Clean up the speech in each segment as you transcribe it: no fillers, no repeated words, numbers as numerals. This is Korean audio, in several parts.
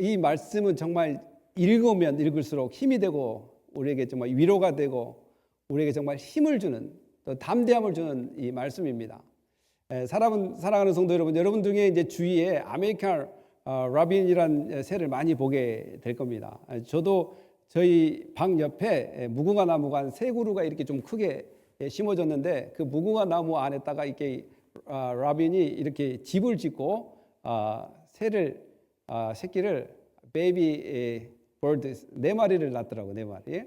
이 말씀은 정말 읽으면 읽을수록 힘이 되고 우리에게 정말 위로가 되고 우리에게 정말 힘을 주는 또 담대함을 주는 이 말씀입니다. 사랑하는 성도 여러분, 여러분 중에 이제 주위에 아메리칸 라빈이라는 새를 많이 보게 될 겁니다. 저도 저희 방 옆에 무궁화 나무가 한 세 그루가 이렇게 좀 크게 심어졌는데 그 무궁화 나무 안에다가 이렇게 라빈이 이렇게 집을 짓고 새끼를 베이비 버드 4마리를 낳더라고. 4마리.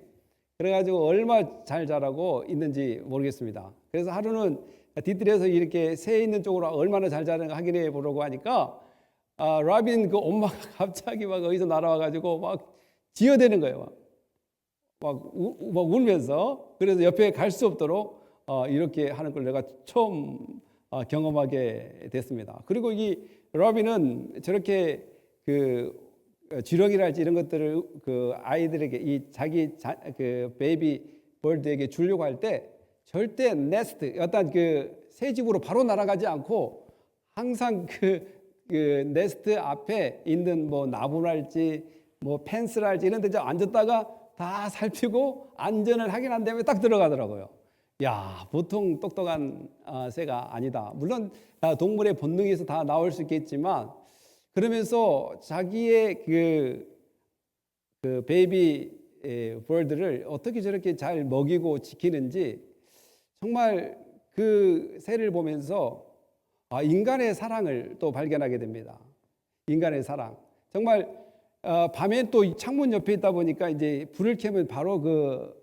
그래가지고 얼마 잘 자라고 있는지 모르겠습니다. 그래서 하루는 뒤뜰에서 이렇게 새 있는 쪽으로 얼마나 잘 자라는가 확인해 보려고 하니까 라빈 그 엄마가 갑자기 막 어디서 날아와가지고 막 지어대는 거예요. 막 울면서. 그래서 옆에 갈 수 없도록 이렇게 하는 걸 내가 처음 경험하게 됐습니다. 그리고 이 라빈은 저렇게 그 주력이랄지 이런 것들을 그 아이들에게 이 그 베이비 벌드에게 주려고 할 때 절대 네스트 어떤 그 새 집으로 바로 날아가지 않고 항상 그 네스트 앞에 있는 뭐 나무랄지 뭐 펜스랄지 이런 데 앉았다가 다 살피고 안전을 확인한 다음에 딱 들어가더라고요. 야, 보통 똑똑한 새가 아니다. 물론 동물의 본능에서 다 나올 수 있겠지만 그러면서 자기의 그 베이비 벌드를 어떻게 저렇게 잘 먹이고 지키는지 정말 그 새를 보면서 인간의 사랑을 또 발견하게 됩니다. 인간의 사랑. 정말 밤에 또 창문 옆에 있다 보니까 이제 불을 켜면 바로 그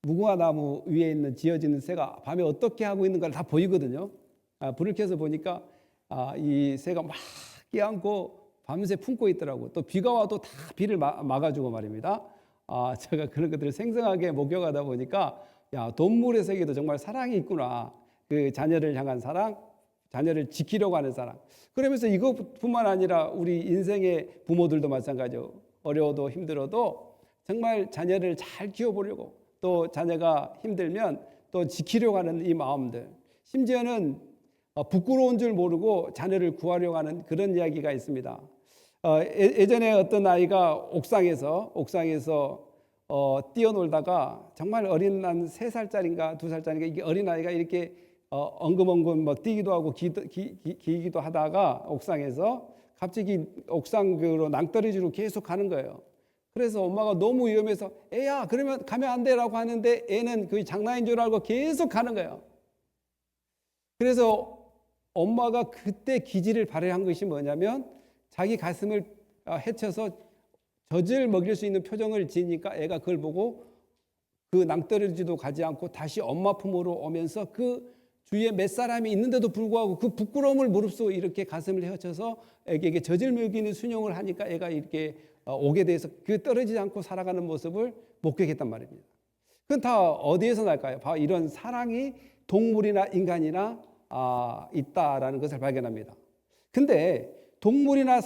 무궁화 나무 위에 있는 지어지는 새가 밤에 어떻게 하고 있는가를 다 보이거든요. 불을 켜서 보니까 이 새가 막 끼안고 밤새 품고 있더라고. 또 비가 와도 다 비를 막아주고 말입니다. 제가 그런 것들을 생생하게 목격하다 보니까 야, 동물의 세계도 정말 사랑이 있구나. 그 자녀를 향한 사랑, 자녀를 지키려고 하는 사랑. 그러면서 이것뿐만 아니라 우리 인생의 부모들도 마찬가지죠. 어려워도 힘들어도 정말 자녀를 잘 키워보려고 또 자녀가 힘들면 또 지키려고 하는 이 마음들. 심지어는 부끄러운 줄 모르고 자녀를 구하려고 하는 그런 이야기가 있습니다. 예전에 어떤 아이가 옥상에서 뛰어놀다가 정말 어린 한 3살짜리인가 2살짜리인가 이게 어린 아이가 이렇게 엉금엉금 막 뛰기도 하고 기기도 하다가 옥상에서 갑자기 옥상으로 낭떠러지로 계속 가는 거예요. 그래서 엄마가 너무 위험해서 애야 그러면 가면 안 돼라고 하는데 애는 그게 장난인 줄 알고 계속 가는 거예요. 그래서 엄마가 그때 기지를 발휘한 것이 뭐냐면 자기 가슴을 헤쳐서 젖을 먹일 수 있는 표정을 지으니까 애가 그걸 보고 그 낭떠러지도 가지 않고 다시 엄마 품으로 오면서 그 주위에 몇 사람이 있는데도 불구하고 그 부끄러움을 무릅쓰고 이렇게 가슴을 헤쳐서 애에게 젖을 먹이는 순종을 하니까 애가 이렇게 오게 돼서 그 떨어지지 않고 살아가는 모습을 목격했단 말입니다. 그건 다 어디에서 날까요? 바로 이런 사랑이 동물이나 인간이나 있다라는 것을 발견합니다. 근데 동물이나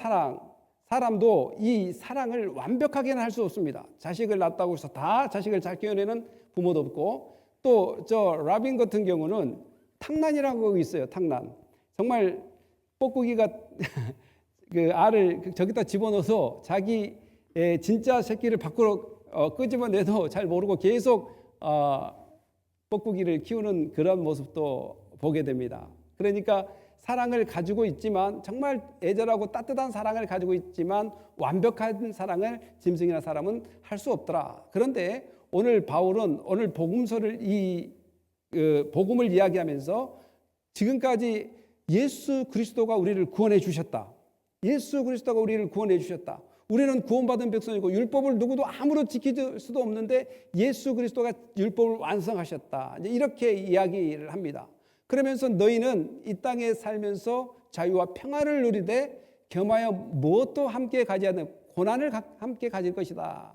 사람도 이 사랑을 완벽하게는 할 수 없습니다. 자식을 낳았다고 해서 다 자식을 잘 키워내는 부모도 없고 또 저 라빈 같은 경우는 탕란이라고 있어요. 탕란. 정말 뻐꾸기가 그 알을 저기다 집어넣어서 자기 진짜 새끼를 밖으로 끄집어내도 잘 모르고 계속 뻐꾸기를 키우는 그런 모습도 보게 됩니다. 그러니까 사랑을 가지고 있지만 정말 애절하고 따뜻한 사랑을 가지고 있지만 완벽한 사랑을 짐승이나 사람은 할 수 없더라. 그런데 오늘 바울은 오늘 복음서를 복음을 이야기하면서 지금까지 예수 그리스도가 우리를 구원해 주셨다. 예수 그리스도가 우리를 구원해 주셨다. 우리는 구원받은 백성이고 율법을 누구도 아무로 지킬 수도 없는데 예수 그리스도가 율법을 완성하셨다. 이렇게 이야기를 합니다. 그러면서 너희는 이 땅에 살면서 자유와 평화를 누리되 겸하여 무엇도 함께 가지지 고난을 함께 가질 것이다.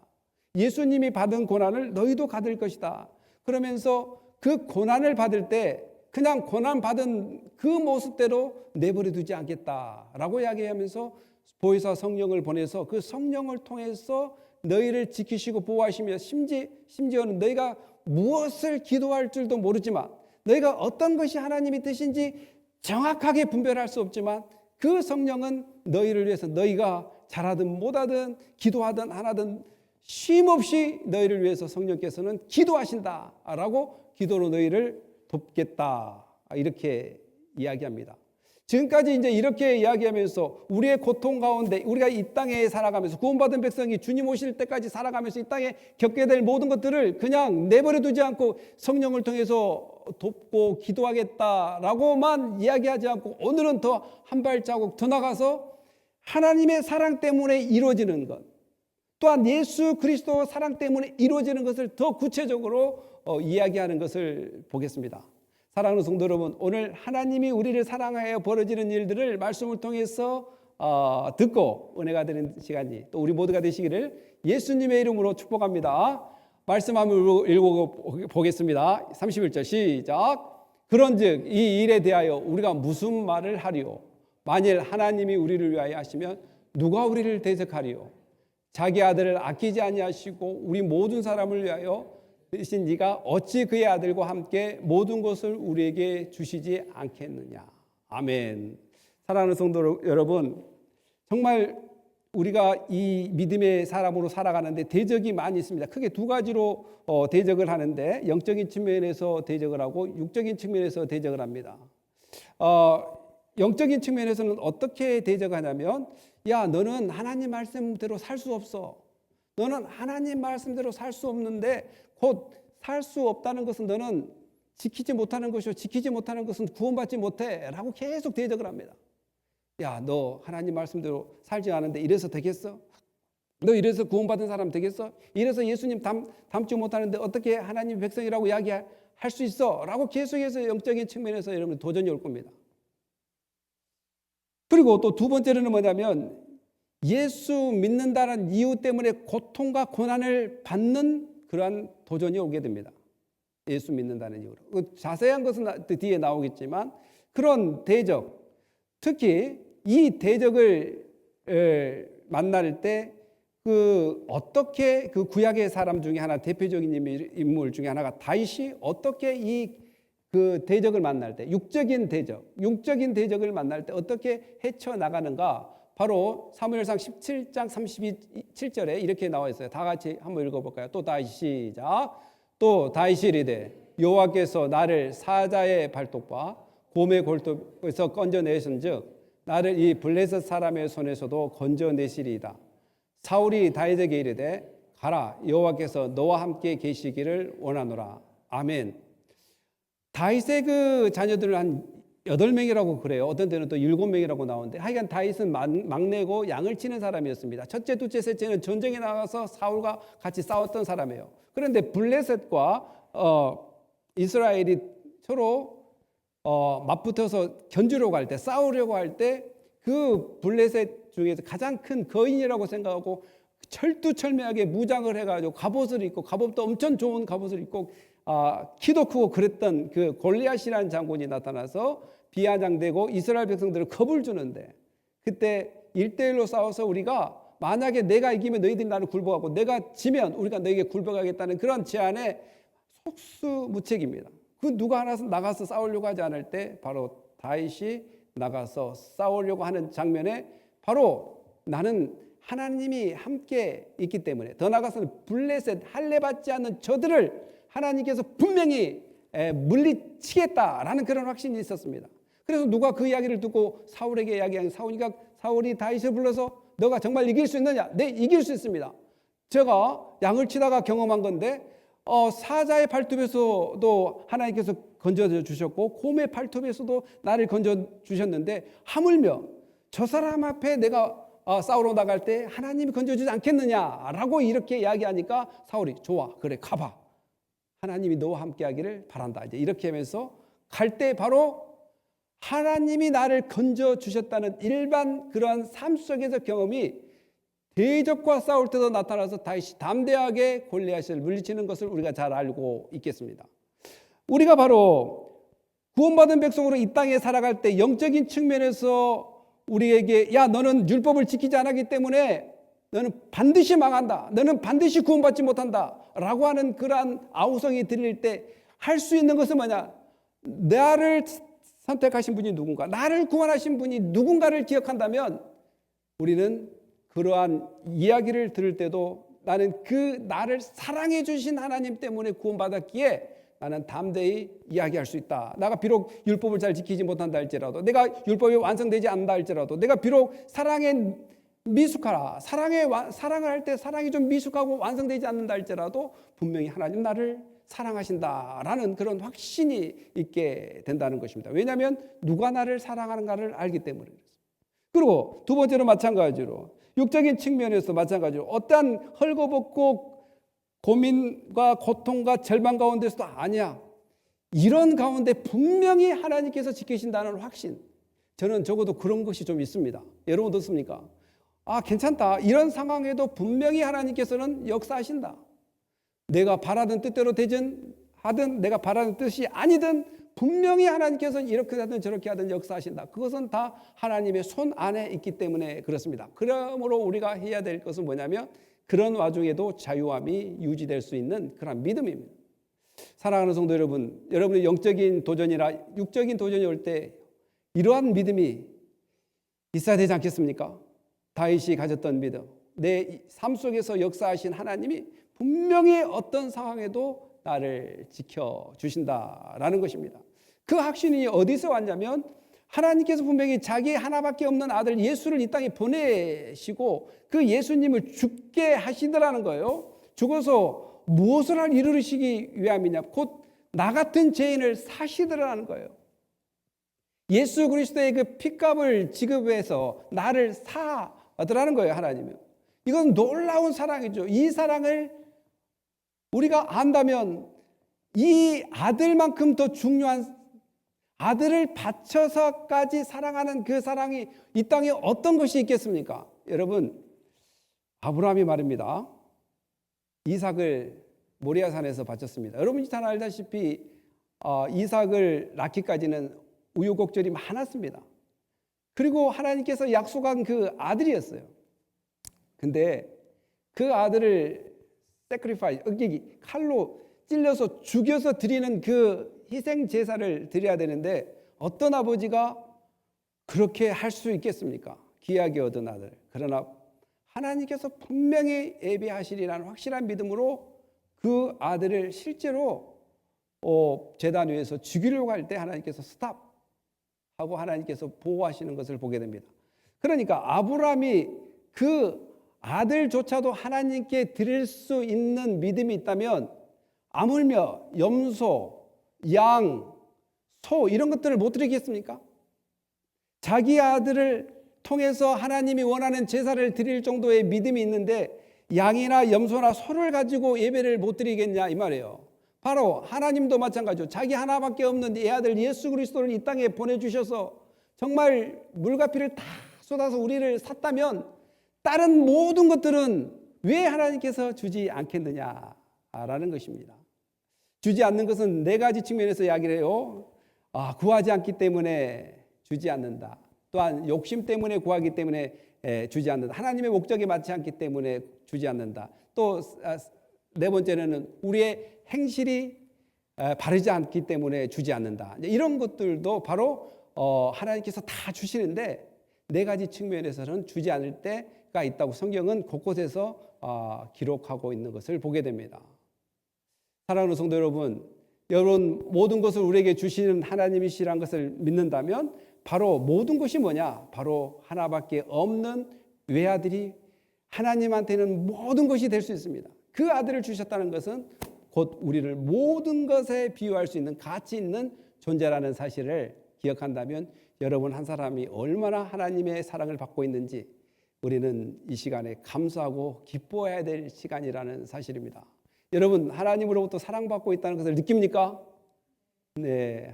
예수님이 받은 고난을 너희도 받을 것이다. 그러면서 그 고난을 받을 때 그냥 고난받은 그 모습대로 내버려 두지 않겠다라고 이야기하면서 보혜사 성령을 보내서 그 성령을 통해서 너희를 지키시고 보호하시며 심지어는 너희가 무엇을 기도할 줄도 모르지만 너희가 어떤 것이 하나님의 뜻인지 정확하게 분별할 수 없지만 그 성령은 너희를 위해서 너희가 잘하든 못하든 기도하든 안 하든 쉼없이 너희를 위해서 성령께서는 기도하신다라고 기도로 너희를 돕겠다 이렇게 이야기합니다. 지금까지 이제 이렇게 이야기하면서 우리의 고통 가운데 우리가 이 땅에 살아가면서 구원받은 백성이 주님 오실 때까지 살아가면서 이 땅에 겪게 될 모든 것들을 그냥 내버려 두지 않고 성령을 통해서 돕고 기도하겠다라고만 이야기하지 않고 오늘은 더 한 발자국 더 나가서 하나님의 사랑 때문에 이루어지는 것 또한 예수 그리스도 사랑 때문에 이루어지는 것을 더 구체적으로 이야기하는 것을 보겠습니다. 사랑하는 성도 여러분, 오늘 하나님이 우리를 사랑하여 벌어지는 일들을 말씀을 통해서 듣고 은혜가 되는 시간이 또 우리 모두가 되시기를 예수님의 이름으로 축복합니다. 말씀 한번 읽어보겠습니다. 31절 시작. 그런즉 이 일에 대하여 우리가 무슨 말을 하리요? 만일 하나님이 우리를 위하여 하시면 누가 우리를 대적하리요? 자기 아들을 아끼지 아니하시고 우리 모든 사람을 위하여 대신 네가 어찌 그의 아들과 함께 모든 것을 우리에게 주시지 않겠느냐. 아멘. 사랑하는 성도 여러분, 정말 우리가 이 믿음의 사람으로 살아가는데 대적이 많이 있습니다. 크게 두 가지로 대적을 하는데 영적인 측면에서 대적을 하고 육적인 측면에서 대적을 합니다. 영적인 측면에서는 어떻게 대적하냐면 야 너는 하나님 말씀대로 살 수 없어. 너는 하나님 말씀대로 살 수 없는데 곧 살 수 없다는 것은 너는 지키지 못하는 것이요 지키지 못하는 것은 구원받지 못해 라고 계속 대적을 합니다. 야 너 하나님 말씀대로 살지 않은데 이래서 되겠어? 너 이래서 구원받은 사람 되겠어? 이래서 예수님 닮지 못하는데 어떻게 하나님 백성이라고 이야기할 수 있어? 라고 계속해서 영적인 측면에서 여러분 도전이 올 겁니다. 그리고 또 두 번째로는 뭐냐면 예수 믿는다는 이유 때문에 고통과 고난을 받는 그러한 도전이 오게 됩니다. 예수 믿는다는 이유로. 자세한 것은 뒤에 나오겠지만 그런 대적, 특히 이 대적을 만날 때 어떻게 그 구약의 사람 중에 하나 대표적인 인물 중에 하나가 다윗이 어떻게 그 대적을 만날 때 육적인 대적을 만날 때 어떻게 헤쳐나가는가 바로 사무엘상 17장 37절에 이렇게 나와 있어요. 다 같이 한번 읽어볼까요? 또 다시 시작. 또 다윗이 이르되 여호와께서 나를 사자의 발톱과 곰의 골톱에서 건져내신즉 나를 이 블레셋 사람의 손에서도 건져내시리이다. 사울이 다윗에게 이르되 가라 여호와께서 너와 함께 계시기를 원하노라. 아멘. 다윗의 그 자녀들을 한 8명이라고 그래요. 어떤 때는 또 7명이라고 나오는데 하여간 다윗은 막내고 양을 치는 사람이었습니다. 첫째, 둘째, 셋째는 전쟁에 나가서 사울과 같이 싸웠던 사람이에요. 그런데 블레셋과 이스라엘이 서로 맞붙어서 견주려고 할 때 싸우려고 할 때 그 블레셋 중에서 가장 큰 거인이라고 생각하고 철두철미하게 무장을 해가지고 갑옷을 입고 갑옷도 엄청 좋은 갑옷을 입고 키도 크고 그랬던 그 골리앗이라는 장군이 나타나서 비아냥대고 이스라엘 백성들을 겁을 주는데 그때 1대1로 싸워서 우리가 만약에 내가 이기면 너희들이 나를 굴복하고 내가 지면 우리가 너에게 굴복하겠다는 그런 제안에 속수무책입니다. 그 누가 하나 나가서 싸우려고 하지 않을 때 바로 다윗이 나가서 싸우려고 하는 장면에 바로 나는 하나님이 함께 있기 때문에 더 나아가서는 블레셋 할례받지 않는 저들을 하나님께서 분명히 물리치겠다라는 그런 확신이 있었습니다. 그래서 누가 그 이야기를 듣고 사울에게 이야기하니 사울이 다윗을 불러서 너가 정말 이길 수 있느냐? 네, 이길 수 있습니다. 제가 양을 치다가 경험한 건데 사자의 발톱에서도 하나님께서 건져주셨고 곰의 발톱에서도 나를 건져주셨는데 하물며 저 사람 앞에 내가 싸우러 나갈 때 하나님이 건져주지 않겠느냐라고 이렇게 이야기하니까 사울이 좋아 그래 가봐 하나님이 너와 함께 하기를 바란다 이제 이렇게 하면서 갈 때 바로 하나님이 나를 건져주셨다는 일반 그러한 삶 속에서 경험이 대적과 싸울 때도 나타나서 다윗이 담대하게 골리앗을 물리치는 것을 우리가 잘 알고 있겠습니다. 우리가 바로 구원받은 백성으로 이 땅에 살아갈 때 영적인 측면에서 우리에게 야 너는 율법을 지키지 않았기 때문에 너는 반드시 망한다. 너는 반드시 구원받지 못한다. 라고 하는 그러한 아우성이 들릴 때 할 수 있는 것은 뭐냐? 나를 선택하신 분이 누군가, 나를 구원하신 분이 누군가를 기억한다면 우리는 그러한 이야기를 들을 때도 나는 그 나를 사랑해 주신 하나님 때문에 구원받았기에 나는 담대히 이야기할 수 있다. 내가 비록 율법을 잘 지키지 못한다 할지라도, 내가 율법이 완성되지 않는다 할지라도, 내가 비록 사랑에 미숙하라, 사랑을 할 때 사랑이 좀 미숙하고 완성되지 않는다 할지라도 분명히 하나님 나를 사랑하신다라는 그런 확신이 있게 된다는 것입니다. 왜냐하면 누가 나를 사랑하는가를 알기 때문에. 그리고 두 번째로 마찬가지로 육적인 측면에서 마찬가지로 어떠한 헐거벗고 고민과 고통과 절망 가운데서도 아니야, 이런 가운데 분명히 하나님께서 지키신다는 확신, 저는 적어도 그런 것이 좀 있습니다. 여러분 어떻습니까? 괜찮다, 이런 상황에도 분명히 하나님께서는 역사하신다. 내가 바라던 뜻대로 되든 하든 내가 바라는 뜻이 아니든 분명히 하나님께서는 이렇게 하든 저렇게 하든 역사하신다. 그것은 다 하나님의 손 안에 있기 때문에 그렇습니다. 그러므로 우리가 해야 될 것은 뭐냐면 그런 와중에도 자유함이 유지될 수 있는 그런 믿음입니다. 사랑하는 성도 여러분, 여러분의 영적인 도전이나 육적인 도전이 올 때 이러한 믿음이 있어야 되지 않겠습니까? 다윗이 가졌던 믿음, 내 삶 속에서 역사하신 하나님이 분명히 어떤 상황에도 나를 지켜주신다라는 것입니다. 그 확신이 어디서 왔냐면 하나님께서 분명히 자기 하나밖에 없는 아들 예수를 이 땅에 보내시고 그 예수님을 죽게 하시더라는 거예요. 죽어서 무엇을 이루시기 위함이냐, 곧 나 같은 죄인을 사시더라는 거예요. 예수 그리스도의 그 핏값을 지급해서 나를 사더라는 거예요. 하나님은. 이건 놀라운 사랑이죠. 이 사랑을 우리가 안다면 이 아들만큼 더 중요한, 아들을 바쳐서까지 사랑하는 그 사랑이 이 땅에 어떤 것이 있겠습니까? 여러분, 아브라함이 말입니다. 이삭을 모리아산에서 바쳤습니다. 여러분이 잘 알다시피 이삭을 낳기까지는 우여곡절이 많았습니다. 그리고 하나님께서 약속한 그 아들이었어요. 근데 그 아들을 칼로 찔려서 죽여서 드리는 그 희생 제사를 드려야 되는데 어떤 아버지가 그렇게 할 수 있겠습니까? 귀하게 얻은 아들. 그러나 하나님께서 분명히 예비하시리라는 확실한 믿음으로 그 아들을 실제로 제단 위에서 죽이려고 할 때 하나님께서 스탑하고 하나님께서 보호하시는 것을 보게 됩니다. 그러니까 아브라함이 그 아들조차도 하나님께 드릴 수 있는 믿음이 있다면 아물며 염소, 양, 소 이런 것들을 못 드리겠습니까? 자기 아들을 통해서 하나님이 원하는 제사를 드릴 정도의 믿음이 있는데 양이나 염소나 소를 가지고 예배를 못 드리겠냐 이 말이에요. 바로 하나님도 마찬가지죠. 자기 하나밖에 없는 이 아들 예수 그리스도를 이 땅에 보내주셔서 정말 물과 피를 다 쏟아서 우리를 샀다면 다른 모든 것들은 왜 하나님께서 주지 않겠느냐라는 것입니다. 주지 않는 것은 네 가지 측면에서 이야기를 해요. 구하지 않기 때문에 주지 않는다. 또한 욕심 때문에 구하기 때문에 주지 않는다. 하나님의 목적에 맞지 않기 때문에 주지 않는다. 또 네 번째는 우리의 행실이 바르지 않기 때문에 주지 않는다. 이런 것들도 바로 하나님께서 다 주시는데 네 가지 측면에서는 주지 않을 때가 있다고 성경은 곳곳에서 기록하고 있는 것을 보게 됩니다. 사랑하는 성도 여러분, 모든 것을 우리에게 주시는 하나님이시라는 것을 믿는다면 바로 모든 것이 뭐냐? 바로 하나밖에 없는 외아들이 하나님한테는 모든 것이 될 수 있습니다. 그 아들을 주셨다는 것은 곧 우리를 모든 것에 비유할 수 있는 가치 있는 존재라는 사실을 기억한다면 여러분 한 사람이 얼마나 하나님의 사랑을 받고 있는지 우리는 이 시간에 감사하고 기뻐해야 될 시간이라는 사실입니다. 여러분 하나님으로부터 사랑받고 있다는 것을 느낍니까? 네.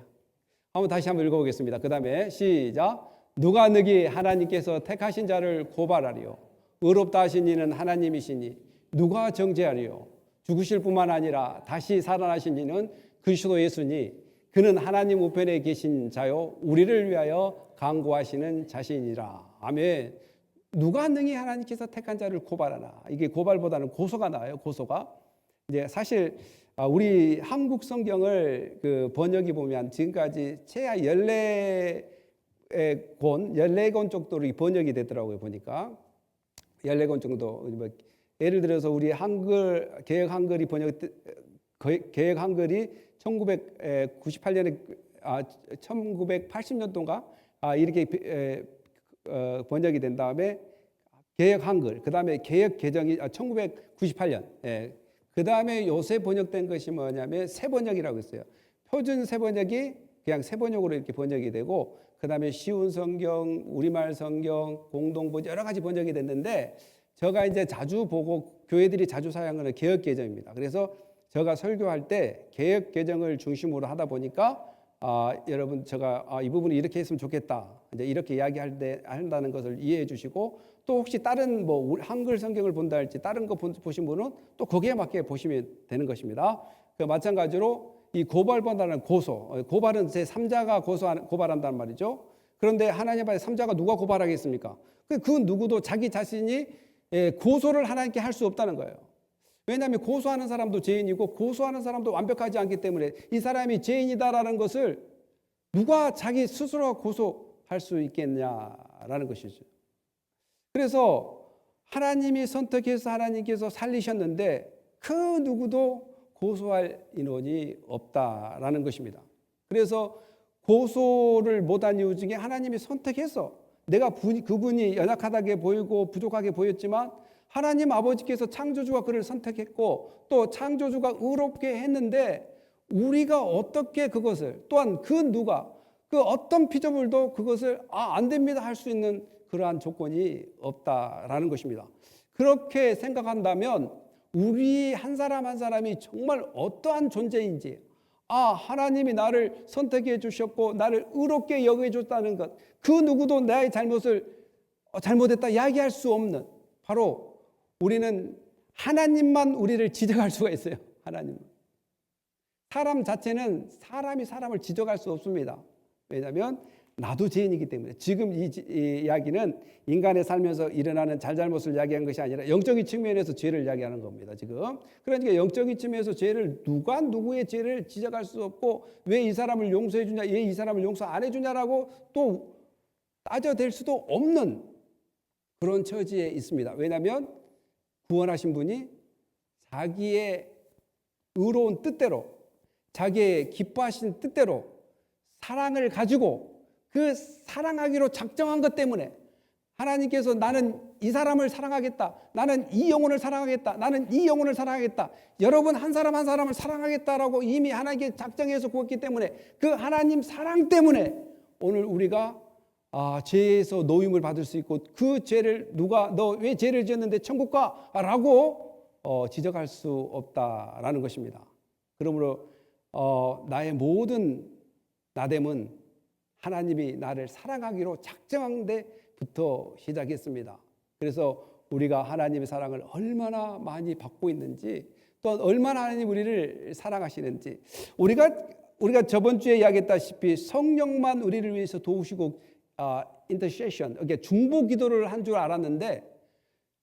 다시 한번 읽어보겠습니다. 그 다음에 시작. 누가 너희 하나님께서 택하신 자를 고발하리요? 의롭다 하신 이는 하나님이시니 누가 정죄하리요? 죽으실 뿐만 아니라 다시 살아나신 이는 그리스도 예수니 그는 하나님 우편에 계신 자요 우리를 위하여 간구하시는 자신이라. 아멘. 누가 능히 하나님께서 택한 자를 고발하나? 이게 고발보다는 고소가 나와요. 고소가. 이제 사실 우리 한국 성경을 그 번역이 보면 지금까지 최하 14권 정도로 번역이 됐더라고요. 보니까 14권 정도. 뭐 예를 들어서 우리 한글 개역 한글이 개역 한글이 1998년에 1980년도인가 이렇게 번역이 된 다음에 개역 한글, 그 다음에 개역 개정이 1998년. 그 다음에 요새 번역된 것이 뭐냐면 새 번역이라고 했어요. 표준 새 번역이 그냥 새 번역으로 이렇게 번역이 되고, 그 다음에 쉬운 성경, 우리말 성경, 공동번역 여러 가지 번역이 됐는데, 제가 이제 자주 보고 교회들이 자주 사용하는 개역 개정입니다. 그래서 제가 설교할 때 개역 개정을 중심으로 하다 보니까 여러분 제가 이 부분을 이렇게 했으면 좋겠다, 이제 이렇게 이야기할 때 한다는 것을 이해해 주시고, 또 혹시 다른 뭐 한글 성경을 본다 할지 다른 거 보신 분은 또 거기에 맞게 보시면 되는 것입니다. 그 마찬가지로 이 고발본다는 고발은 제 3자가 고발한다는 말이죠. 그런데 하나님 앞에 3자가 누가 고발하겠습니까? 그 누구도 자기 자신이 고소를 하나님께 할 수 없다는 거예요. 왜냐하면 고소하는 사람도 죄인이고 고소하는 사람도 완벽하지 않기 때문에 이 사람이 죄인이다라는 것을 누가 자기 스스로가 고소할 수 있겠냐라는 것이죠. 그래서 하나님이 선택해서 하나님께서 살리셨는데 그 누구도 고소할 인원이 없다라는 것입니다. 그래서 고소를 못한 이유 중에 하나님이 선택해서 내가 그분이 연약하다게 보이고 부족하게 보였지만 하나님 아버지께서 창조주가 그를 선택했고 또 창조주가 의롭게 했는데 우리가 어떻게 그것을 또한 그 어떤 피조물도 그것을 안 됩니다 할 수 있는 그러한 조건이 없다라는 것입니다. 그렇게 생각한다면 우리 한 사람 한 사람이 정말 어떠한 존재인지, 하나님이 나를 선택해 주셨고 나를 의롭게 여겨 줬다는 것, 그 누구도 나의 잘못을 잘못했다 이야기할 수 없는, 바로 우리는 하나님만 우리를 지적할 수가 있어요. 하나님. 사람 자체는 사람이 사람을 지적할 수 없습니다. 왜냐하면 나도 죄인이기 때문에. 지금 이 이야기는 인간의 살면서 일어나는 잘잘못을 이야기하는 것이 아니라 영적인 측면에서 죄를 이야기하는 겁니다. 지금. 그러니까 영적인 측면에서 죄를 누가 누구의 죄를 지적할 수 없고 왜 이 사람을 용서해 주냐, 왜 이 사람을 용서 안 해주냐라고 또 따져댈 수도 없는 그런 처지에 있습니다. 왜냐하면 구원하신 분이 자기의 의로운 뜻대로, 자기의 기뻐하신 뜻대로 사랑을 가지고 그 사랑하기로 작정한 것 때문에 하나님께서 나는 이 사람을 사랑하겠다, 나는 이 영혼을 사랑하겠다, 나는 이 영혼을 사랑하겠다, 여러분 한 사람 한 사람을 사랑하겠다라고 이미 하나님께 작정해서 구웠기 때문에 그 하나님 사랑 때문에 오늘 우리가 죄에서 노임을 받을 수 있고 그 죄를 너 왜 죄를 지었는데 천국 가? 라고 지적할 수 없다라는 것입니다. 그러므로 나의 모든 나됨은 하나님이 나를 사랑하기로 작정한 데부터 시작했습니다. 그래서 우리가 하나님의 사랑을 얼마나 많이 받고 있는지, 또 얼마나 하나님 우리를 사랑하시는지, 우리가 저번 주에 이야기했다시피 성령만 우리를 위해서 도우시고 intercession, 그러니까 중보 기도를 한 줄 알았는데,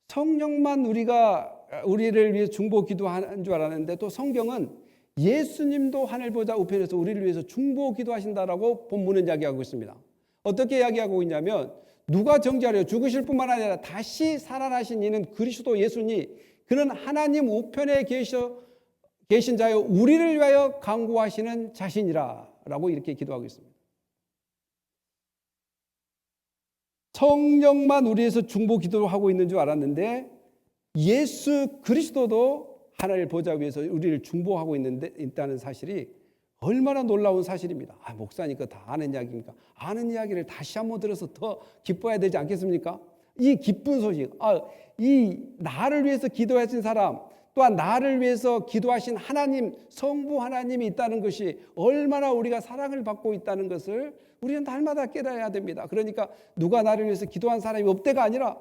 성령만 우리를 위해 중보 기도한 줄 알았는데, 또 성경은 예수님도 하늘 보좌 우편에서 우리를 위해서 중보 기도하신다라고 본문은 이야기하고 있습니다. 어떻게 이야기하고 있냐면, 누가 정죄하려 죽으실 뿐만 아니라 다시 살아나신 이는 그리스도 예수니 그는 하나님 우편에 계신 자여 우리를 위하여 간구하시는 자신이라 라고 이렇게 기도하고 있습니다. 성령만 우리에서 중보 기도를 하고 있는 줄 알았는데 예수 그리스도도 하나님 보좌 위에서 우리를 중보하고 있다는 사실이 얼마나 놀라운 사실입니다. 목사니까 다 아는 이야기입니까? 아는 이야기를 다시 한번 들어서 더 기뻐해야 되지 않겠습니까? 이 기쁜 소식, 이 나를 위해서 기도하신 사람, 또한 나를 위해서 기도하신 하나님, 성부 하나님이 있다는 것이 얼마나 우리가 사랑을 받고 있다는 것을 우리는 날마다 깨달아야 됩니다. 그러니까 누가 나를 위해서 기도한 사람이 없대가 아니라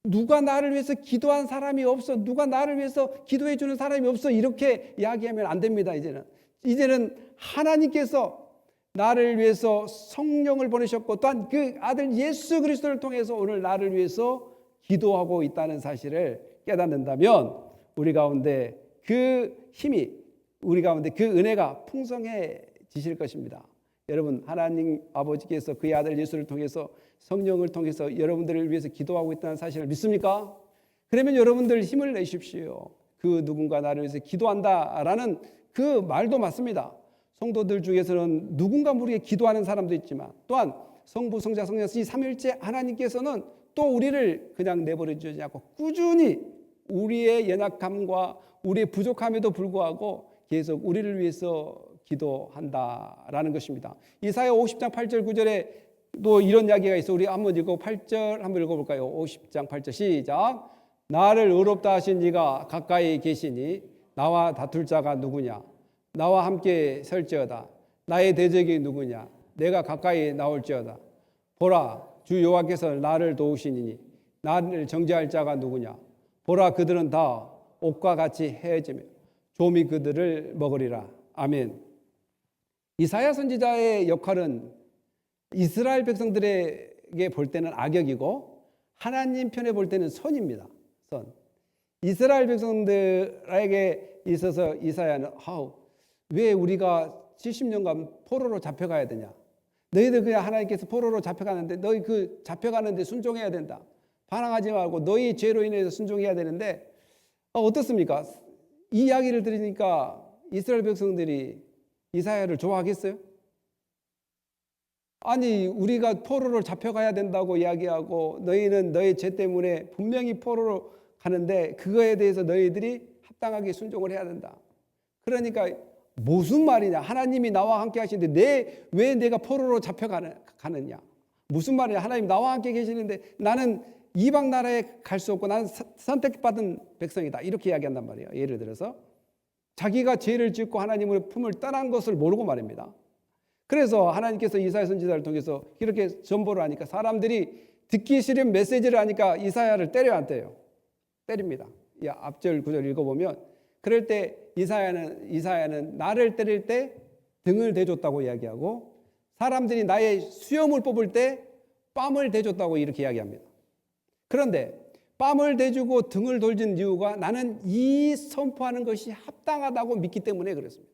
누가 나를 위해서 기도한 사람이 없어, 누가 나를 위해서 기도해 주는 사람이 없어, 이렇게 이야기하면 안 됩니다. 이제는 하나님께서 나를 위해서 성령을 보내셨고 또한 그 아들 예수 그리스도를 통해서 오늘 나를 위해서 기도하고 있다는 사실을 깨닫는다면 우리 가운데 그 힘이 우리 가운데 그 은혜가 풍성해지실 것입니다. 여러분, 하나님 아버지께서 그의 아들 예수를 통해서 성령을 통해서 여러분들을 위해서 기도하고 있다는 사실을 믿습니까? 그러면 여러분들 힘을 내십시오. 그 누군가 나를 위해서 기도한다라는 그 말도 맞습니다. 성도들 중에서는 누군가 모르게 기도하는 사람도 있지만 또한 성부, 성자, 성령 이 삼일째 하나님께서는 또 우리를 그냥 내버려 두지 않고 꾸준히 우리의 연약함과 우리의 부족함에도 불구하고 계속 우리를 위해서 기도한다라는 것입니다. 이사야 50장 8절 9절에 또 이런 이야기가 있어. 우리 한번 읽고 8절 한번 읽어볼까요? 50장 8절 시작. 나를 의롭다 하신 이가 가까이 계시니 나와 다툴 자가 누구냐? 나와 함께 설지어다. 나의 대적이 누구냐? 내가 가까이 나올지어다. 보라, 주 여호와께서 나를 도우시니 나를 정죄할 자가 누구냐? 보라, 그들은 다 옥과 같이 헤어지며 좀이 그들을 먹으리라. 아멘. 이사야 선지자의 역할은 이스라엘 백성들에게 볼 때는 악역이고 하나님 편에 볼 때는 선입니다. 선. 이스라엘 백성들에게 있어서 이사야는 왜 우리가 70년간 포로로 잡혀가야 되냐? 너희들 그냥 하나님께서 포로로 잡혀가는데 너희 그 잡혀가는데 순종해야 된다. 반항하지 말고 너희 죄로 인해서 순종해야 되는데 어떻습니까? 이 이야기를 들으니까 이스라엘 백성들이 이사야를 좋아하겠어요? 아니, 우리가 포로로 잡혀가야 된다고 이야기하고 너희는 너희 죄 때문에 분명히 포로로 가는데 그거에 대해서 너희들이 합당하게 순종을 해야 된다. 그러니까 무슨 말이냐? 하나님이 나와 함께 하시는데 왜 내가 포로로 잡혀가느냐? 무슨 말이냐? 하나님 나와 함께 계시는데 나는 이방 나라에 갈 수 없고 나는 선택받은 백성이다. 이렇게 이야기한단 말이에요. 예를 들어서 자기가 죄를 짓고 하나님의 품을 떠난 것을 모르고 말입니다. 그래서 하나님께서 이사야 선지자를 통해서 이렇게 전보를 하니까 사람들이 듣기 싫은 메시지를 하니까 이사야를 때려야 안 때려요? 때립니다. 이 앞절 구절 읽어보면 그럴 때 이사야는 나를 때릴 때 등을 대줬다고 이야기하고 사람들이 나의 수염을 뽑을 때 뺨을 대줬다고 이렇게 이야기합니다. 그런데 뺨을 대주고 등을 돌진 이유가 나는 이 선포하는 것이 합당하다고 믿기 때문에 그렇습니다.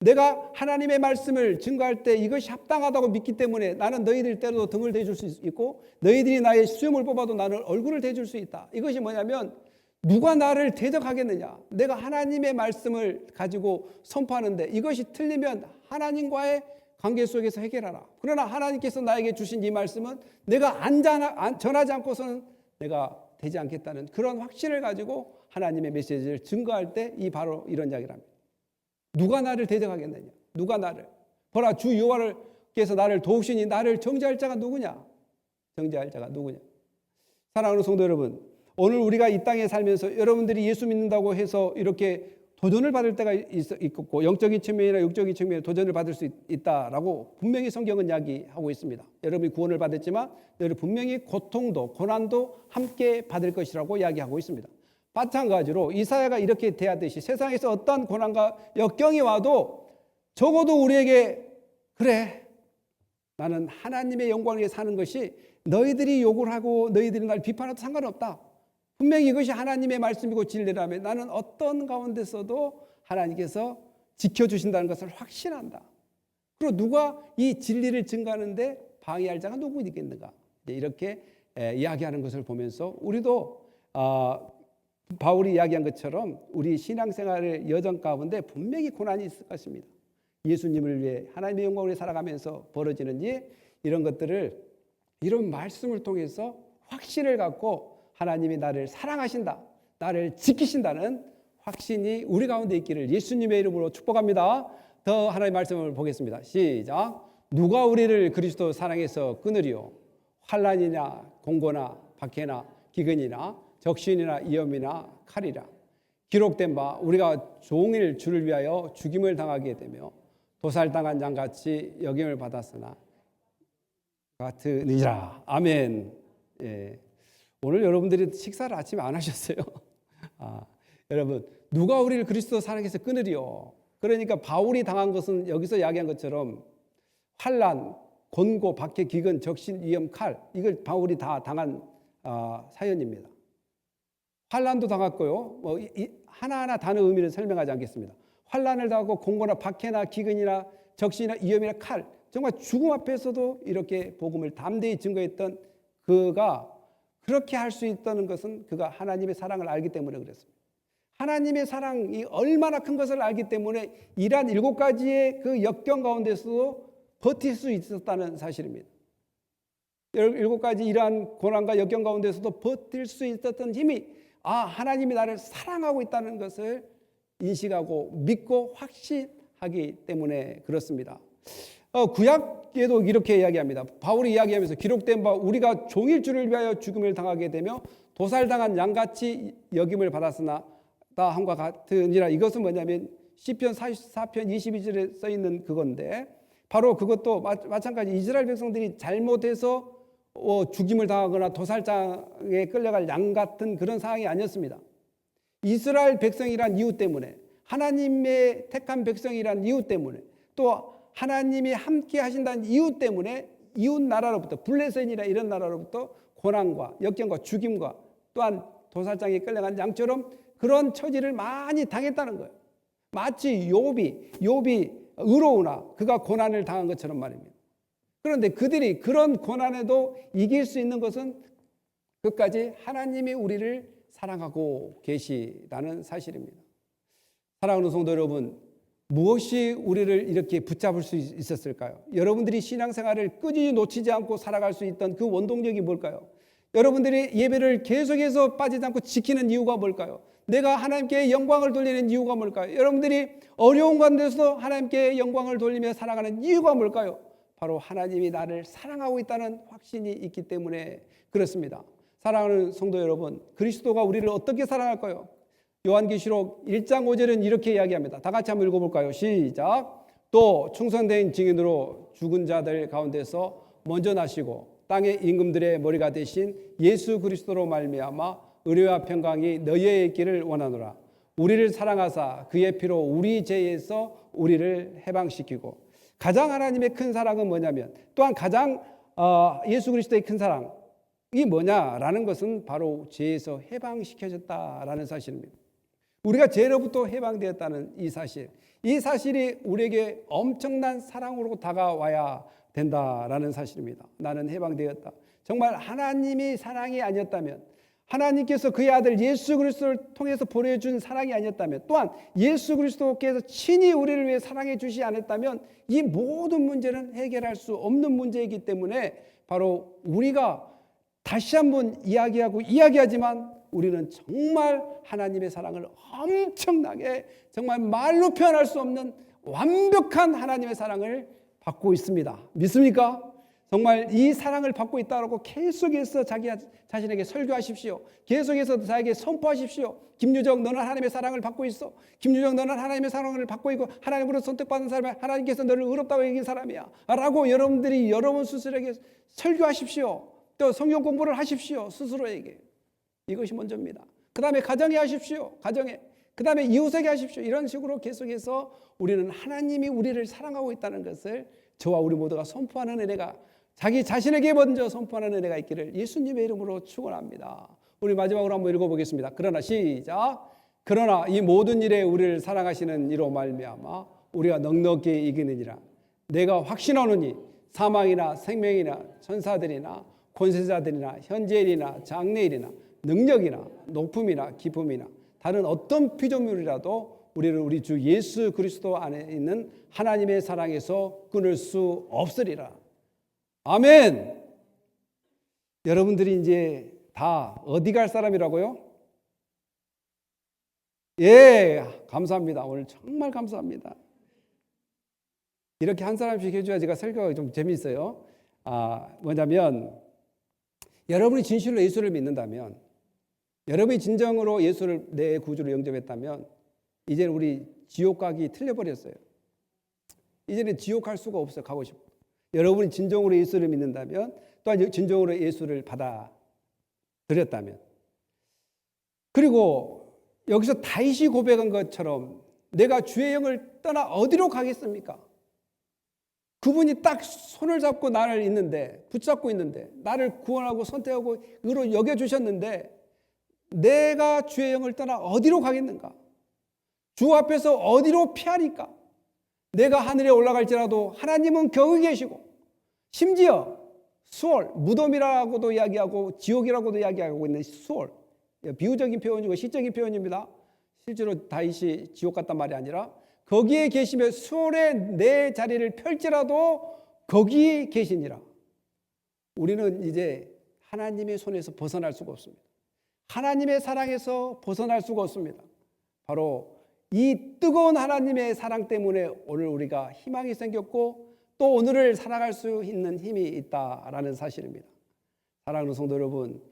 내가 하나님의 말씀을 증거할 때 이것이 합당하다고 믿기 때문에 나는 너희들 때려도 등을 대줄 수 있고 너희들이 나의 수염을 뽑아도 나는 얼굴을 대줄 수 있다. 이것이 뭐냐면 누가 나를 대적하겠느냐? 내가 하나님의 말씀을 가지고 선포하는데 이것이 틀리면 하나님과의 관계 속에서 해결하라. 그러나 하나님께서 나에게 주신 이 말씀은 내가 전하지 않고서는 내가 되지 않겠다는 그런 확신을 가지고 하나님의 메시지를 증거할 때 바로 이런 이야기를 합니다. 누가 나를 대적하겠느냐? 누가 나를? 보라, 주 여호와께서 나를 도우시니 나를 정죄할 자가 누구냐? 정죄할 자가 누구냐? 사랑하는 성도 여러분, 오늘 우리가 이 땅에 살면서 여러분들이 예수 믿는다고 해서 이렇게 도전을 받을 때가 있고 영적인 측면이나 육적인 측면에 도전을 받을 수 있다라고 분명히 성경은 이야기하고 있습니다. 여러분이 구원을 받았지만 여러분 분명히 고통도 고난도 함께 받을 것이라고 이야기하고 있습니다. 마찬가지로 이사야가 이렇게 대하듯이 세상에서 어떤 고난과 역경이 와도 적어도 우리에게 그래, 나는 하나님의 영광을 위해 사는 것이 너희들이 욕을 하고 너희들이 날 비판해도 상관없다. 분명히 이것이 하나님의 말씀이고 진리라면 나는 어떤 가운데서도 하나님께서 지켜주신다는 것을 확신한다. 그리고 누가 이 진리를 증거하는데 방해할 자가 누구 있겠는가? 이렇게 이야기하는 것을 보면서 우리도 바울이 이야기한 것처럼 우리 신앙생활의 여정 가운데 분명히 고난이 있을 것입니다. 예수님을 위해 하나님의 영광을 위해 살아가면서 벌어지는 이런 것들을 이런 말씀을 통해서 확신을 갖고 하나님이 나를 사랑하신다, 나를 지키신다는 확신이 우리 가운데 있기를 예수님의 이름으로 축복합니다. 더 하나님의 말씀을 보겠습니다. 시작. 누가 우리를 그리스도 사랑해서 끊으리요? 환난이나 공고나 박해나 기근이나 적신이나 위험이나 칼이라. 기록된 바 우리가 종일 주를 위하여 죽임을 당하게 되며 도살당한 양같이 여김을 받았으나 같으니라. 아멘. 예. 오늘 여러분들이 식사를 아침에 안 하셨어요? 여러분, 누가 우리를 그리스도 사랑해서 끊으리요? 그러니까 바울이 당한 것은 여기서 이야기한 것처럼 환난, 곤고, 박해, 기근, 적신, 위험, 칼, 이걸 바울이 다 당한 사연입니다. 환난도 당했고요. 하나하나 단어 의미를 설명하지 않겠습니다. 환난을 당하고 공고나 박해나 기근이나 적신이나 위험이나 칼, 정말 죽음 앞에서도 이렇게 복음을 담대히 증거했던 그가 그렇게 할 수 있다는 것은 그가 하나님의 사랑을 알기 때문에 그랬습니다. 하나님의 사랑이 얼마나 큰 것을 알기 때문에 이러한 7가지의 그 역경 가운데서도 버틸 수 있었다는 사실입니다. 7가지 이러한 고난과 역경 가운데서도 버틸 수 있었던 힘이 하나님이 나를 사랑하고 있다는 것을 인식하고 믿고 확신하기 때문에 그렇습니다. 구약에도 이렇게 이야기합니다. 바울이 이야기하면서 기록된 바 우리가 종일 주를 위하여 죽음을 당하게 되며 도살당한 양같이 여김을 받았으나 함과 같으니라. 이것은 뭐냐면 시편 44편 22절에 써 있는 그건데 바로 그것도 마찬가지 이스라엘 백성들이 잘못해서 죽임을 당하거나 도살장에 끌려갈 양 같은 그런 상황이 아니었습니다. 이스라엘 백성이란 이유 때문에, 하나님의 택한 백성이란 이유 때문에, 또 하나님이 함께 하신다는 이유 때문에 이웃 나라로부터, 블레셋이나 이런 나라로부터 고난과 역경과 죽임과 또한 도살장에 끌려간 양처럼 그런 처지를 많이 당했다는 거예요. 마치 욥이 의로우나 그가 고난을 당한 것처럼 말입니다. 그런데 그들이 그런 고난에도 이길 수 있는 것은 끝까지 하나님이 우리를 사랑하고 계시다는 사실입니다. 사랑하는 성도 여러분, 무엇이 우리를 이렇게 붙잡을 수 있었을까요? 여러분들이 신앙생활을 끊이지 놓치지 않고 살아갈 수 있던 그 원동력이 뭘까요? 여러분들이 예배를 계속해서 빠지지 않고 지키는 이유가 뭘까요? 내가 하나님께 영광을 돌리는 이유가 뭘까요? 여러분들이 어려운 가운데서 하나님께 영광을 돌리며 살아가는 이유가 뭘까요? 바로 하나님이 나를 사랑하고 있다는 확신이 있기 때문에 그렇습니다. 사랑하는 성도 여러분, 그리스도가 우리를 어떻게 사랑할까요? 요한계시록 1장 5절은 이렇게 이야기합니다. 다 같이 한번 읽어볼까요? 시작. 또 충성된 증인으로 죽은 자들 가운데서 먼저 나시고 땅의 임금들의 머리가 되신 예수 그리스도로 말미암아 의뢰와 평강이 너희에게 있기를 원하노라. 우리를 사랑하사 그의 피로 우리 죄에서 우리를 해방시키고, 가장 하나님의 큰 사랑은 뭐냐면, 또한 가장 예수 그리스도의 큰 사랑이 뭐냐라는 것은 바로 죄에서 해방시켜졌다라는 사실입니다. 우리가 죄로부터 해방되었다는 이 사실이 우리에게 엄청난 사랑으로 다가와야 된다라는 사실입니다. 나는 해방되었다. 정말 하나님이 사랑이 아니었다면, 하나님께서 그의 아들 예수 그리스도를 통해서 보내준 사랑이 아니었다면, 또한 예수 그리스도께서 친히 우리를 위해 사랑해 주시지 않았다면 이 모든 문제는 해결할 수 없는 문제이기 때문에 바로 우리가 다시 한번 이야기하지만 우리는 정말 하나님의 사랑을 엄청나게, 정말 말로 표현할 수 없는 완벽한 하나님의 사랑을 받고 있습니다. 믿습니까? 정말 이 사랑을 받고 있다고 계속해서 자기 자신에게 설교하십시오. 계속해서 자에게 선포하십시오. 김유정, 너는 하나님의 사랑을 받고 있어. 김유정, 너는 하나님의 사랑을 받고 있고 하나님으로 선택받은 사람이야. 하나님께서 너를 의롭다고 여긴 사람이야 라고 여러분들이 여러분 스스로에게 설교하십시오. 또 성경 공부를 하십시오. 스스로에게. 이것이 먼저입니다. 그 다음에 가정에 하십시오. 가정에. 그 다음에 이웃에게 하십시오. 이런 식으로 계속해서 우리는 하나님이 우리를 사랑하고 있다는 것을 저와 우리 모두가 선포하는 은혜가, 자기 자신에게 먼저 선포하는 은혜가 있기를 예수님의 이름으로 축원합니다. 우리 마지막으로 한번 읽어보겠습니다. 그러나 시작. 그러나 이 모든 일에 우리를 사랑하시는 이로 말미암아 우리가 넉넉히 이기느니라. 내가 확신하노니 사망이나 생명이나 천사들이나 권세자들이나 현재일이나 장래일이나 능력이나 높음이나 기쁨이나 다른 어떤 피조물이라도 우리를 우리 주 예수 그리스도 안에 있는 하나님의 사랑에서 끊을 수 없으리라. 아멘. 여러분들이 이제 다 어디 갈 사람이라고요? 예, 감사합니다. 오늘 정말 감사합니다. 이렇게 한 사람씩 해줘야 제가 설교가 좀 재미있어요. 뭐냐면 여러분이 진실로 예수를 믿는다면, 여러분이 진정으로 예수를 내 구주로 영접했다면 이제는 우리 지옥 가기 틀려버렸어요. 이제는 지옥 갈 수가 없어요. 가고 싶고. 여러분이 진정으로 예수를 믿는다면, 또한 진정으로 예수를 받아들였다면, 그리고 여기서 다윗이 고백한 것처럼 내가 주의 영을 떠나 어디로 가겠습니까? 그분이 딱 손을 잡고 붙잡고 있는데 나를 구원하고 선택하고 의로 여겨주셨는데 내가 주의 영을 떠나 어디로 가겠는가? 주 앞에서 어디로 피하니까? 내가 하늘에 올라갈지라도 하나님은 거기 계시고, 심지어 수월, 무덤이라고도 이야기하고 지옥이라고도 이야기하고 있는 수월, 비유적인 표현이고 시적인 표현입니다. 실제로 다윗이 지옥 갔단 말이 아니라 거기에 계시며 수월에 내 자리를 펼지라도 거기 계시니라. 우리는 이제 하나님의 손에서 벗어날 수가 없습니다. 하나님의 사랑에서 벗어날 수가 없습니다. 바로 이 뜨거운 하나님의 사랑 때문에 오늘 우리가 희망이 생겼고 또 오늘을 살아갈 수 있는 힘이 있다라는 사실입니다. 사랑하는 성도 여러분,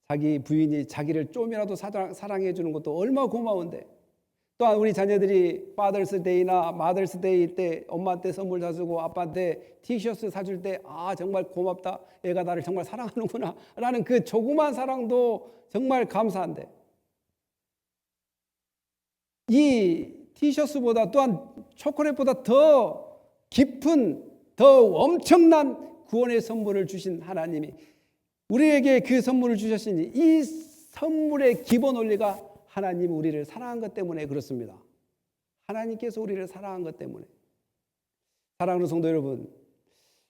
자기 부인이 자기를 좀이라도 사랑해 주는 것도 얼마나 고마운데, 또한 우리 자녀들이 파더스 데이나 마더스 데이 때 엄마한테 선물 사주고 아빠한테 티셔츠 사줄 때 정말 고맙다, 애가 나를 정말 사랑하는구나 라는 그 조그만 사랑도 정말 감사한데, 이 티셔츠보다 또한 초콜릿보다 더 깊은, 더 엄청난 구원의 선물을 주신 하나님이 우리에게 그 선물을 주셨으니 이 선물의 기본 원리가 하나님 우리를 사랑한 것 때문에 그렇습니다. 하나님께서 우리를 사랑한 것 때문에. 사랑하는 성도 여러분,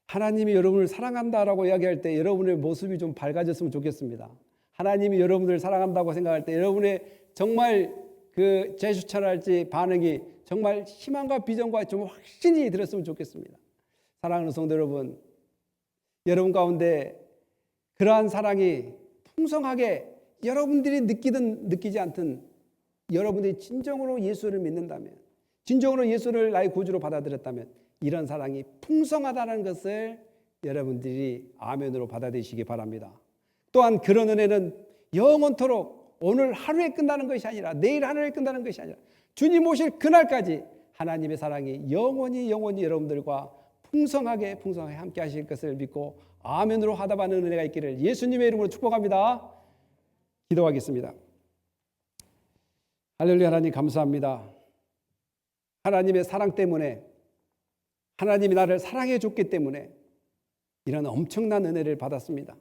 하나님이 여러분을 사랑한다라고 이야기할 때 여러분의 모습이 좀 밝아졌으면 좋겠습니다. 하나님이 여러분을 사랑한다고 생각할 때 여러분의 정말 그 제스처랄지 반응이 정말 희망과 비전과 좀 확신이 들었으면 좋겠습니다. 사랑하는 성도 여러분, 여러분 가운데 그러한 사랑이 풍성하게 여러분들이 느끼든 느끼지 않든 여러분들이 진정으로 예수를 믿는다면, 진정으로 예수를 나의 구주로 받아들였다면 이런 사랑이 풍성하다는 것을 여러분들이 아멘으로 받아들이시기 바랍니다. 또한 그런 은혜는 영원토록 오늘 하루에 끝나는 것이 아니라 내일 하루에 끝나는 것이 아니라 주님 오실 그날까지 하나님의 사랑이 영원히 여러분들과 풍성하게 함께 하실 것을 믿고 아멘으로 화답하는 은혜가 있기를 예수님의 이름으로 축복합니다. 기도하겠습니다. 할렐루야. 하나님 감사합니다. 하나님의 사랑 때문에, 하나님이 나를 사랑해 줬기 때문에 이런 엄청난 은혜를 받았습니다.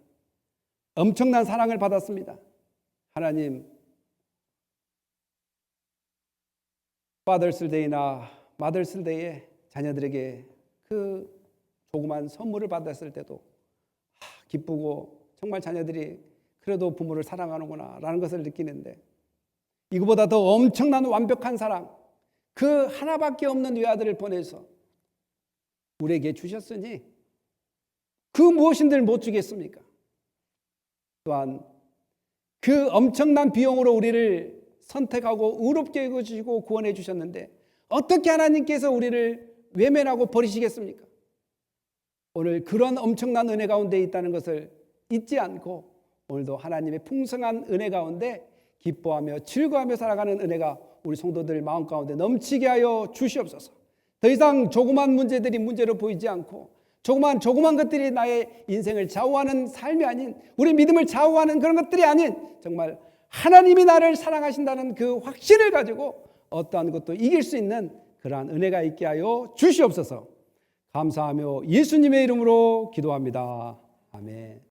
엄청난 사랑을 받았습니다. 하나님, 파더스 데이나 마더스 데이에 자녀들에게 그 조그만 선물을 받았을 때도 기쁘고 정말 자녀들이 그래도 부모를 사랑하는구나 라는 것을 느끼는데, 이거보다 더 엄청난 완벽한 사랑, 그 하나밖에 없는 외아들을 보내서 우리에게 주셨으니 그 무엇인들 못 주겠습니까? 또한 그 엄청난 비용으로 우리를 선택하고 의롭게 해주시고 구원해 주셨는데 어떻게 하나님께서 우리를 외면하고 버리시겠습니까? 오늘 그런 엄청난 은혜 가운데 있다는 것을 잊지 않고 오늘도 하나님의 풍성한 은혜 가운데 기뻐하며 즐거워하며 살아가는 은혜가 우리 성도들 마음 가운데 넘치게 하여 주시옵소서. 더 이상 조그만 문제들이 문제로 보이지 않고 조그만 것들이 나의 인생을 좌우하는 삶이 아닌, 우리 믿음을 좌우하는 그런 것들이 아닌 정말 하나님이 나를 사랑하신다는 그 확신을 가지고 어떠한 것도 이길 수 있는 그러한 은혜가 있게 하여 주시옵소서. 감사하며 예수님의 이름으로 기도합니다. 아멘.